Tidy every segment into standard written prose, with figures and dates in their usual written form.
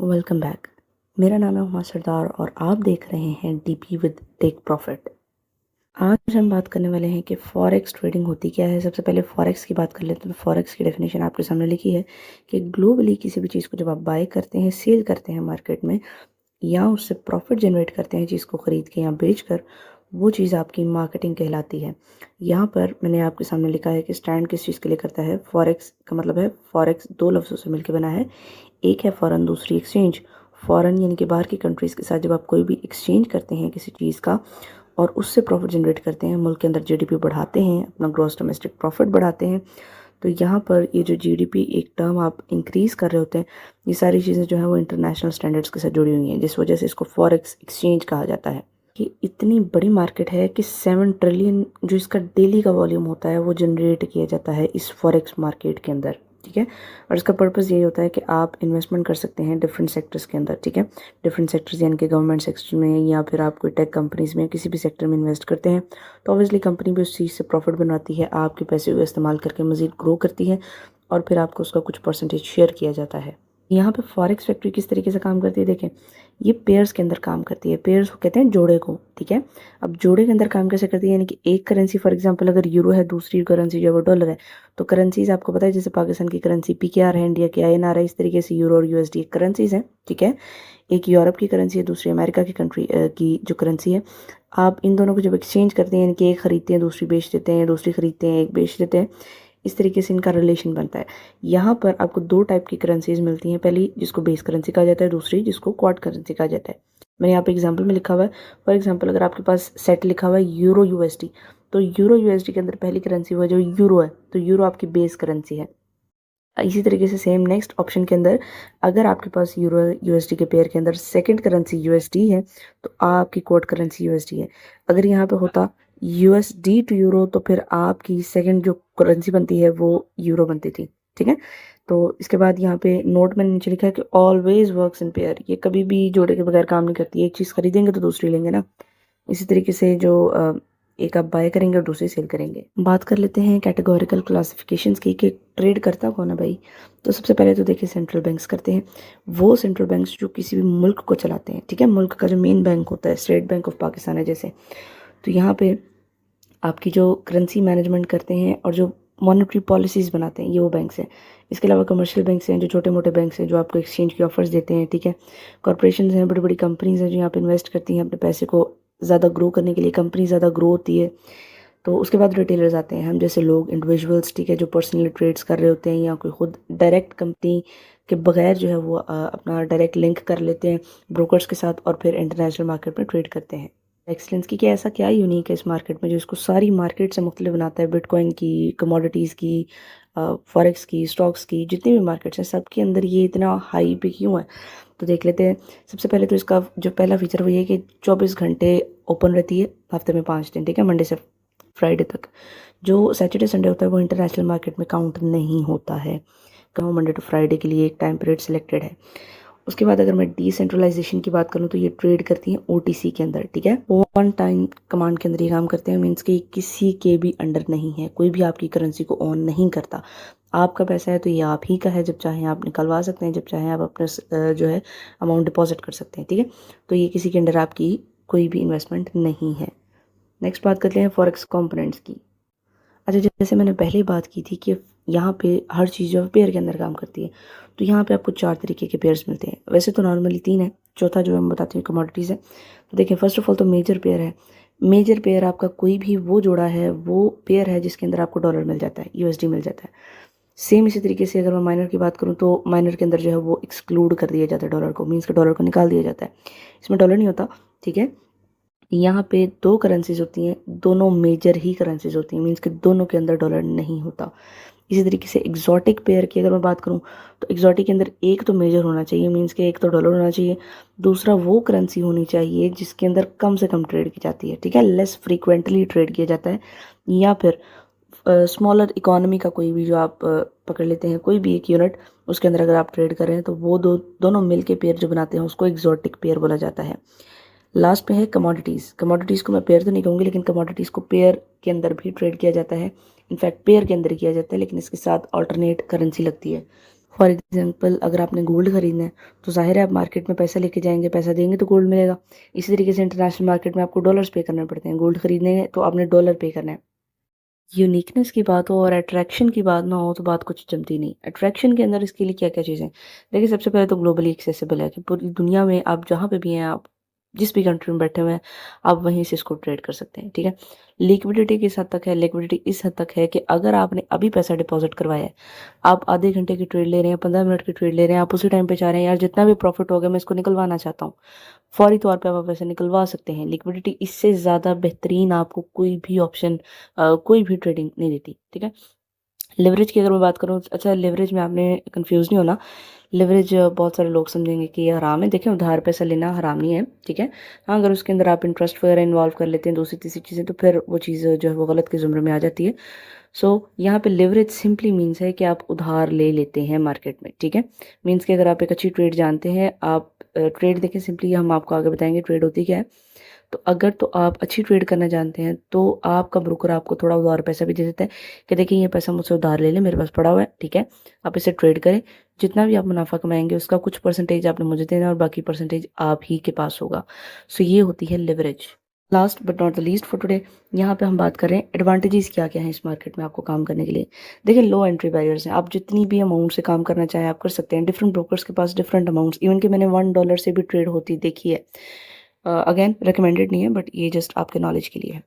Welcome back. मेरा नाम है हुमा सरदार और आप देख रहे हैं डीपी विद टेक प्रॉफिट। आज हम बात करने वाले हैं कि फॉरेक्स ट्रेडिंग होती क्या है। सबसे पहले फॉरेक्स की बात कर लेते हैं। तो फॉरेक्स की डेफिनेशन आपके सामने लिखी है कि ग्लोबली किसी भी चीज़ को जब आप बाय करते हैं, सेल करते हैं मार्केट में, या उससे प्रॉफिट जनरेट करते हैं चीज़ को ख़रीद के या बेच कर, वो चीज़ आपकी मार्केटिंग कहलाती है। यहाँ पर मैंने आपके सामने लिखा है कि स्टैंड किस चीज़ के लिए करता है। फॉरेक्स का मतलब है, फॉरेक्स दो लफ्ज़ों से मिलकर बना है। एक है फॉरेन, दूसरी एक्सचेंज। फॉरेन यानी कि बाहर की कंट्रीज़ के साथ जब आप कोई भी एक्सचेंज करते हैं किसी चीज़ का और उससे प्रॉफिट जनरेट करते हैं, मुल्क के अंदर जीडीपी बढ़ाते हैं, अपना ग्रॉस डोमेस्टिक प्रॉफिट बढ़ाते हैं, तो यहाँ पर ये जो जीडीपी एक टर्म आप इंक्रीज़ कर रहे होते हैं, ये सारी चीज़ें जो है वो इंटरनेशनल स्टैंडर्ड्स के साथ जुड़ी हुई हैं, जिस वजह से इसको फॉरेक्स एक्सचेंज कहा जाता है। कि इतनी बड़ी मार्केट है कि 7 ट्रिलियन जो इसका डेली का वॉल्यूम होता है वो जनरेट किया जाता है इस फॉरेक्स मार्केट के अंदर। ठीक है, और इसका पर्पज़ यही होता है कि आप इन्वेस्टमेंट कर सकते हैं डिफरेंट सेक्टर्स के अंदर। ठीक है, डिफरेंट सेक्टर्स यानी कि गवर्नमेंट सेक्टर में, या फिर आप कोई टेक कंपनीज़ में, किसी भी सेक्टर में इन्वेस्ट करते हैं तो ऑब्वियसली कंपनी भी उस चीज़ से प्रॉफिट बनवाती है, आपके पैसे को इस्तेमाल करके मज़ीद ग्रो करती है और फिर आपको उसका कुछ परसेंटेज शेयर किया जाता है। यहाँ पे फॉरेक्स फैक्ट्री किस तरीके से काम करती है, देखें, ये पेयर्स के अंदर काम करती है। पेयर्स को कहते हैं जोड़े को। ठीक है, अब जोड़े के अंदर काम कैसे करती है, यानी कि एक करेंसी, फॉर एग्जांपल अगर यूरो है, दूसरी करेंसी जो है वो डॉलर है, तो करेंसीज आपको पता है, जैसे पाकिस्तान की करेंसी पीकेआर है, इंडिया की आईएनआर है, इस तरीके से यूरो और यूएसडी करेंसीज हैं। ठीक है, एक यूरोप की करेंसी है, दूसरी अमेरिका की कंट्री की जो करेंसी है। आप इन दोनों को जब एक्सचेंज करते हैं, यानी कि एक खरीदते हैं दूसरी बेच देते हैं, दूसरी खरीदते हैं एक बेच देते हैं, इस तरीके से इनका रिलेशन बनता है। यहाँ पर आपको दो टाइप की करेंसीज मिलती हैं, पहली जिसको बेस करेंसी कहा जाता है, दूसरी जिसको क्वाड करेंसी कहा जाता है। मैंने यहाँ पे एग्जांपल में लिखा हुआ है, फॉर एग्जांपल अगर आपके पास सेट लिखा हुआ है यूरो यूएसडी, तो यूरो यूएसडी के अंदर पहली करेंसी हुआ जो यूरो है, तो यूरो आपकी बेस करेंसी है। इसी तरीके से सेम नेक्स्ट ऑप्शन के अंदर अगर आपके पास यूरो यूएसडी के पेयर के अंदर सेकंड करेंसी यूएसडी है, तो आपकी कोड करेंसी यूएसडी है। अगर यहाँ पे होता यूएसडी टू यूरो, तो फिर आपकी सेकंड जो करेंसी बनती है वो यूरो बनती थी। ठीक है, तो इसके बाद यहाँ पे नोट में नीचे लिखा है कि ऑलवेज वर्क्स इन पेयर, ये कभी भी जोड़े के बगैर काम नहीं करती है। एक चीज़ खरीदेंगे तो दूसरी लेंगे ना, इसी तरीके से जो एक आप बाय करेंगे और दूसरी सेल करेंगे। बात कर लेते हैं कैटेगोरिकल क्लासिफिकेशंस की कि ट्रेड करता कौन है भाई। तो सबसे पहले तो देखिए सेंट्रल बैंक्स करते हैं, वो सेंट्रल बैंक्स जो किसी भी मुल्क को चलाते हैं। ठीक है, मुल्क का जो मेन बैंक होता है, स्टेट बैंक ऑफ पाकिस्तान है जैसे, तो यहाँ पे आपकी जो करेंसी मैनेजमेंट करते हैं और जो मॉनेटरी पॉलिसीज़ बनाते हैं, ये वो बैंक्स हैं। इसके अलावा कमर्शियल बैंक्स हैं, जो छोटे मोटे बैंक्स हैं जो आपको एक्सचेंज की ऑफर्स देते हैं। ठीक है, कॉर्पोरेशंस हैं, बड़ी बड़ी कंपनीज हैं जो यहाँ पे इन्वेस्ट करती हैं अपने पैसे को ज़्यादा ग्रो करने के लिए। कंपनी ज़्यादा ग्रो होती है तो उसके बाद रिटेलर्स आते हैं, हम जैसे लोग, इंडिविजुअल्स। ठीक है, जो पर्सनली ट्रेड्स कर रहे होते हैं या कोई खुद डायरेक्ट कंपनी के बगैर जो है वो अपना डायरेक्ट लिंक कर लेते हैं ब्रोकर्स के साथ और फिर इंटरनेशनल मार्केट में ट्रेड करते हैं। एक्सलेंस की, क्या ऐसा क्या यूनिक है इस मार्केट में जो इसको सारी मार्केट से मुख्तलिफ बनाता है। बिटकॉइन की, कमोडिटीज़ की, फॉरेक्स की, स्टॉक्स की, जितनी भी मार्केट्स हैं सबके अंदर ये इतना हाई पे क्यों है, तो देख लेते हैं। सबसे पहले तो इसका जो पहला फीचर वो ये है कि 24 घंटे ओपन रहती है, हफ्ते में 5 दिन। ठीक है, मंडे से फ्राइडे तक। जो सैटरडे संडे होता है वो इंटरनेशनल मार्केट में काउंट नहीं होता है, कहूँ मंडे टू फ्राइडे के लिए एक टाइम पीरियड सिलेक्टेड है। उसके बाद अगर मैं डिसेंट्रलाइजेशन की बात करूँ तो ये ट्रेड करती हैं ओटीसी के अंदर। ठीक है, वन टाइम कमांड के अंदर ये काम करते हैं, मीन्स कि किसी के भी अंडर नहीं है, कोई भी आपकी करेंसी को ऑन नहीं करता। आपका पैसा है तो ये आप ही का है, जब चाहें आप निकलवा सकते हैं, जब चाहें आप अपना जो है अमाउंट डिपॉजिट कर सकते हैं। ठीक है, तो ये किसी के अंडर आपकी कोई भी इन्वेस्टमेंट नहीं है। नेक्स्ट बात करते हैं फॉरेक्स कंपोनेंट्स की। अच्छा, जैसे मैंने पहले बात की थी कि यहाँ पे हर चीज़ जो है पेयर के अंदर काम करती है, तो यहाँ पे आपको 4 तरीके के पेयर्स मिलते हैं। वैसे तो नॉर्मली 3 है, चौथा जो है मैं बताती हूँ कमोडिटीज़ है। तो देखिए, फर्स्ट ऑफ ऑल तो मेजर पेयर है। मेजर पेयर आपका कोई भी वो जोड़ा है, वो पेयर है जिसके अंदर आपको डॉलर मिल जाता है, यूएसडी मिल जाता है। सेम इसी तरीके से अगर मैं माइनर की बात करूँ तो माइनर के अंदर जो है वो एक्सक्लूड कर दिया जाता है डॉलर को, मीन्स के डॉलर को निकाल दिया जाता है, इसमें डॉलर नहीं होता। ठीक है, यहाँ पे 2 करेंसीज होती हैं, दोनों मेजर ही करेंसीज होती हैं, मीन्स कि दोनों के अंदर डॉलर नहीं होता। इसी तरीके से एग्जॉटिक पेयर की अगर मैं बात करूँ तो एग्जॉटिक के अंदर एक तो मेजर होना चाहिए, मीन्स कि एक तो डॉलर होना चाहिए, दूसरा वो करेंसी होनी चाहिए जिसके अंदर कम से कम ट्रेड की जाती है। ठीक है, लेस फ्रीक्वेंटली ट्रेड किया जाता है, या फिर स्मॉलर इकोनॉमी का कोई भी जो आप पकड़ लेते हैं, कोई भी एक यूनिट, उसके अंदर अगर आप ट्रेड कर रहे हैं तो वो दोनों मिल के पेयर जो बनाते हैं उसको एग्जॉटिक पेयर बोला जाता है। लास्ट पे है कमोडिटीज़। कमोडिटीज़ को मैं पेयर तो नहीं कहूँगी, लेकिन कमोडिटीज़ को पेयर के अंदर भी ट्रेड किया जाता है। इनफैक्ट पेयर के अंदर किया जाता है, लेकिन इसके साथ अल्टरनेट करेंसी लगती है। फॉर एग्जांपल अगर आपने गोल्ड खरीदना है तो ज़ाहिर है आप मार्केट में पैसा लेके जाएंगे, पैसा देंगे तो गोल्ड मिलेगा। इसी तरीके से इंटरनेशनल मार्केट में आपको डॉलर्स पे करने पड़ते हैं, गोल्ड खरीदने हैं तो आपने डॉलर पे करना है। यूनिकनेस की बात हो और अट्रैक्शन की बात ना हो तो बात कुछ जमती नहीं। अट्रैक्शन के अंदर इसके लिए क्या क्या चीज़ें, देखिए सबसे पहले तो ग्लोबली एक्सेसिबल है कि पूरी दुनिया में आप जहाँ पे भी हैं, आप जिस भी कंट्री में बैठे हुए हैं, आप वहीं से इसको ट्रेड कर सकते हैं, ठीक है। लिक्विडिटी किस हद तक है, लिक्विडिटी इस हद तक है कि अगर आपने अभी पैसा डिपॉजिट करवाया है, आप आधे घंटे की ट्रेड ले रहे हैं, 15 मिनट की ट्रेड ले रहे हैं, आप उसी टाइम पे चाह रहे हैं यार जितना भी प्रॉफिट हो गया मैं इसको निकलवाना चाहता हूँ, फौरी तौर पे आप पैसे निकलवा सकते हैं। लिक्विडिटी इससे ज़्यादा बेहतरीन आपको कोई भी ऑप्शन, कोई भी ट्रेडिंग नहीं देती, ठीक है। लेवरेज की अगर मैं बात करूँ, अच्छा लेवरेज में आपने कंफ्यूज नहीं होना। लेवरेज बहुत सारे लोग समझेंगे कि ये हराम है, देखें उधार पैसा लेना हराम नहीं है, ठीक है। हाँ, अगर उसके अंदर आप इंटरेस्ट वगैरह इन्वॉल्व कर लेते हैं, दूसरी तीसरी चीज़ें, तो फिर वो चीज़ जो है वो गलत के ज़ुमरे में आ जाती है। सो यहाँ पे लेवरेज सिंपली मीन्स है कि आप उधार ले लेते हैं मार्केट में, ठीक है। मीन्स कि अगर आप एक अच्छी ट्रेड जानते हैं, आप ट्रेड देखें, सिंपली हम आपको आगे बताएंगे ट्रेड होती क्या है। तो अगर तो आप अच्छी ट्रेड करना जानते हैं तो आपका ब्रोकर आपको थोड़ा उधार पैसा भी दे देता है कि देखिए ये पैसा मुझसे उधार ले ले, मेरे पास पड़ा हुआ है, ठीक है, आप इसे ट्रेड करें, जितना भी आप मुनाफा कमाएंगे उसका कुछ परसेंटेज आपने मुझे देना और बाकी परसेंटेज आप ही के पास होगा। सो ये होती है leverage. Last but not the least for today, यहाँ पे हम बात कर रहे हैं एडवांटेजेस क्या क्या हैं इस मार्केट में आपको काम करने के लिए। देखिए लो एंट्री बैरियर्स हैं, आप जितनी भी अमाउंट से काम करना चाहें आप कर सकते हैं। डिफरेंट ब्रोकर्स के पास डिफरेंट अमाउंट्स, इवन कि मैंने $1 से भी ट्रेड होती देखी है। अगेन रिकमेंडेड नहीं है बट ये जस्ट आपके नॉलेज के लिए है।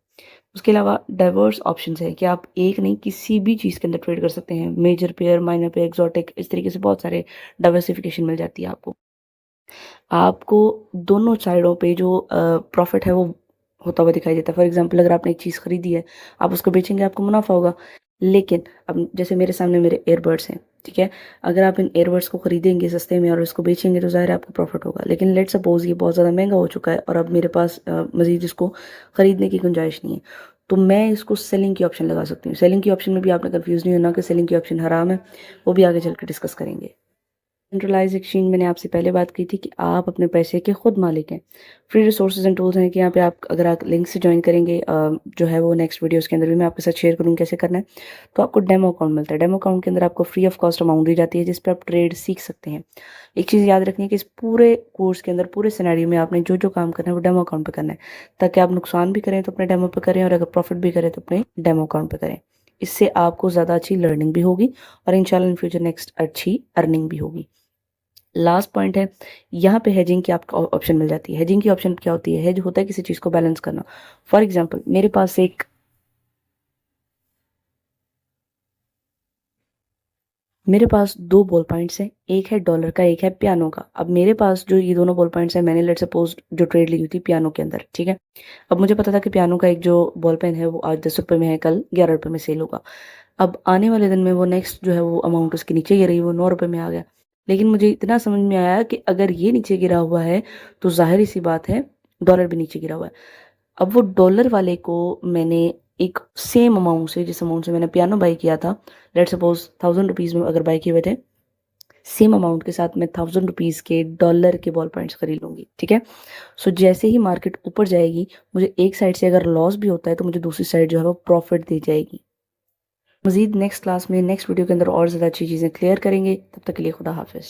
उसके अलावा डाइवर्स ऑप्शंस है कि आप एक नहीं किसी भी चीज़ के अंदर ट्रेड कर सकते हैं, major pair, minor pair, exotic, इस तरीके से बहुत सारे डाइवर्सिफिकेशन मिल जाती है आपको। आपको दोनों साइडों पे जो प्रॉफिट है वो होता हुआ दिखाई देता है। फॉर एग्जांपल अगर आपने एक चीज़ खरीदी है, आप उसको बेचेंगे आपको मुनाफा होगा। लेकिन अब जैसे मेरे सामने मेरे ईयरबड्स हैं, ठीक है, अगर आप इन ईयरबड्स को खरीदेंगे सस्ते में और इसको बेचेंगे तो ज़ाहिर है आपको प्रॉफिट होगा। लेकिन लेट्स सपोज ये बहुत ज़्यादा महंगा हो चुका है और अब मेरे पास मज़ीद इसको ख़रीदने की गुंजाइश नहीं है, तो मैं इसको सेलिंग की ऑप्शन लगा सकती हूँ। सेलिंग की ऑप्शन में भी आपने कन्फ्यूज़ नहीं होना कि सेलिंग की ऑप्शन हराम है, वो भी आगे चल के डिस्कस करेंगे। सेंट्रलाइज एक्सचेंज मैंने आपसे पहले बात की थी कि आप अपने पैसे के खुद मालिक हैं। फ्री रिसोर्सेज एंड टूल्स हैं कि यहाँ पे आप अगर आप लिंक से ज्वाइन करेंगे, जो है वो नेक्स्ट वीडियोस के अंदर भी मैं आपके साथ शेयर करूँगी कैसे करना है। तो आपको डेमो अकाउंट मिलता है, डेमो अकाउंट के अंदर आपको फ्री ऑफ कॉस्ट अमाउंट दी जाती है जिस पर आप ट्रेड सीख सकते हैं। एक चीज़ याद रखनी है कि इस पूरे कोर्स के अंदर, पूरे सिनेरियो में आपने जो जो काम करना है वो डेमो अकाउंट पर करना है, ताकि आप नुकसान भी करें तो अपने डेमो पर करें और अगर प्रॉफिट भी करें तो अपने डेमो अकाउंट पर करें। इससे आपको ज़्यादा अच्छी लर्निंग भी होगी और इंशाल्लाह इन फ्यूचर नेक्स्ट अच्छी अर्निंग भी होगी। लास्ट पॉइंट है, यहाँ पे हेजिंग की आपको ऑप्शन मिल जाती है। हेजिंग की ऑप्शन क्या होती है? हेज होता है किसी चीज़ को बैलेंस करना। फॉर एग्जांपल मेरे पास दो बॉल पॉइंट्स हैं, एक है डॉलर का, एक है पियानो का। अब मेरे पास जो ये दोनों बॉल पॉइंट्स हैं, मैंने लेट सपोज जो ट्रेड ली हुई थी पियानो के अंदर, ठीक है। अब मुझे पता था कि पियानो का एक जो बॉल पेन है वो आज 10 रुपये में है, कल 11 रुपये में सेल होगा। अब आने वाले दिन में वो नेक्स्ट जो है वो अमाउंट उसके नीचे गिर रही, वो 9 रुपये में आ गया। लेकिन मुझे इतना समझ में आया कि अगर ये नीचे गिरा हुआ है तो जाहिर सी बात है डॉलर भी नीचे गिरा हुआ है। अब वो डॉलर वाले को मैंने एक सेम अमाउंट से, जिस अमाउंट से मैंने पियानो बाई किया था, लेट सपोज 1000 रुपीज़ में अगर बाई किए हुए थे, सेम अमाउंट के साथ मैं 1000 रुपीज़ के डॉलर के बॉल पॉइंट्स खरीद लूँगी, ठीक है। सो जैसे ही मार्केट ऊपर जाएगी, मुझे एक साइड से अगर लॉस भी होता है तो मुझे दूसरी साइड जो है वो प्रॉफिट दी जाएगी। मज़ीद नेक्स्ट क्लास में, नेक्स्ट वीडियो के अंदर और ज़्यादा अच्छी चीज़ें क्लियर करेंगे। तब तक के लिए खुदा हाफिज़।